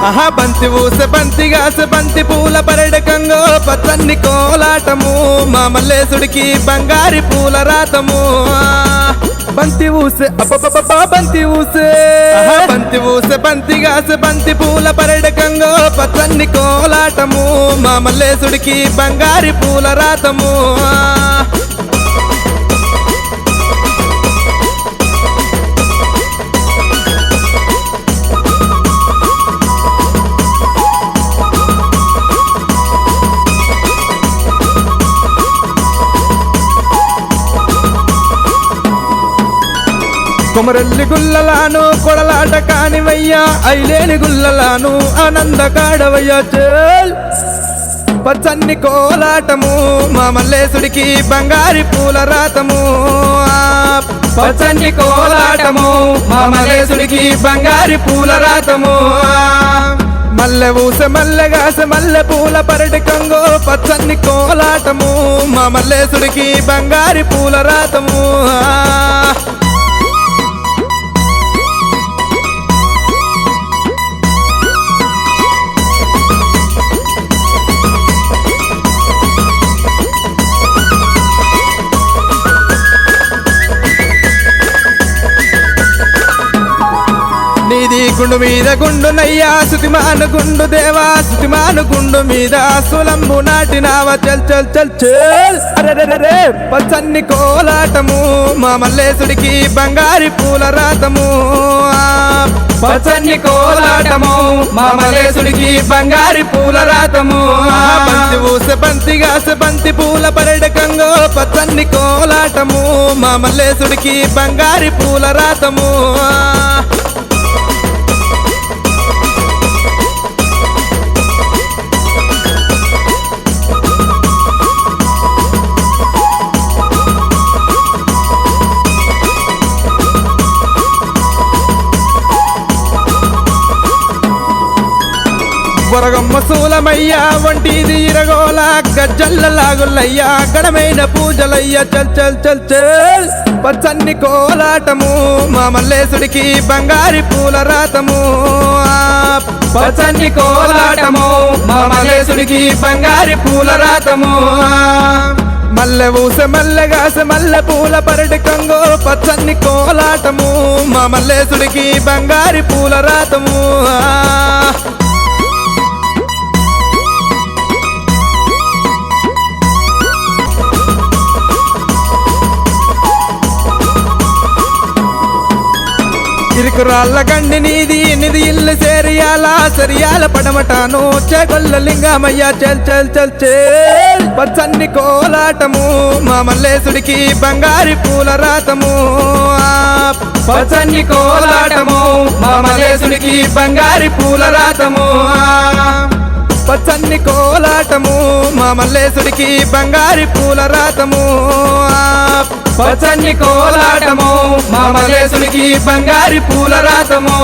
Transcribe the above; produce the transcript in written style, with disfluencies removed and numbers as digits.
ఆహా బంతి ఊసె బంతిగాసె బంతి పూల పరడకంగో పచ్చన్ని కోలాటము మా మల్లేశుడికి బంగారి పూల రాతము బంతి ఊసె అబ్బబ్బబ్బా బంతి ఊసె బంతి ఊసె బంతిగాసె బంతి పూల పరడకంగో పచ్చన్ని కోలాటము మా మల్లేశుడికి బంగారి పూల రాతము కొమరెల్లి గుల్లలాను కొడలాట కానివయ్యా ఐలేని గుల్లలాను ఆనంద కాడవయ్యా చేల్ పచ్చన్ని కోలాటము మా మల్లేశుడికి బంగారి పూల రాతము పచ్చన్ని కోలాటము మా మల్లేశుడికి బంగారి పూల రాతము మల్లె ఊసె మల్లెగాసె మల్లె పూల పరటికంగో పచ్చన్ని కోలాటము మా మల్లేశుడికి బంగారి పూల రాతము నీది గుండు మీద గుండు నయ్యా సుతిమాను గుండు దేవా సుతిమాను గుండు మీద సులంబు నాటినావ చల్ చల్ చల్ చల్ అరెరెరె పచ్చన్ని కోలాటము మా మల్లేశుడికి బంగారి పూల రాతము పచ్చన్ని కోలాటము మా మల్లేశుడికి బంగారి పూల రాతము బంతి ఊసె బంతిగాసె బంతి పూల పరడకంగో పచ్చన్ని కోలాటము మా మల్లేశుడికి బంగారి పూల రాతము వరగమ్మ సూలమయ్యా వంటిది ఇరగోల గజ్జల్ల లాగులయ్యా గడమైన పూజలయ్యా చల్ చల్ చల్ చల్ పచ్చన్ని కోలాటము మా మల్లేశుడికి బంగారి పూల రాతము పచ్చన్ని కోలాటము మా మల్లేశుడికి బంగారి పూల రాతము మల్లె ఊసె మల్లెగాసె మల్లె పూల పరటికంగో పచ్చన్ని కోలాటము మా మల్లేశుడికి బంగారి పూల రాతము ఇరుకురాళ్ళ గండి నీది నిధి ఇల్లు సేరియాల సరియాల పడమటాను చేగొల్ల లింగమయ్యా చల్ చల్ చల్ చల్ పచ్చన్ని కోలాటము మా మల్లేశుడికి బంగారి పూల రాతము పచ్చన్ని కోలాటము మా మల్లేశుడికి బంగారి పూల రాతము పచ్చన్ని కోలాటము మా మల్లేశుడికి బంగారి పూల రాతము పచ్చన్ని కోలాటము మా మల్లేశుడికి బంగారి పూల రాతము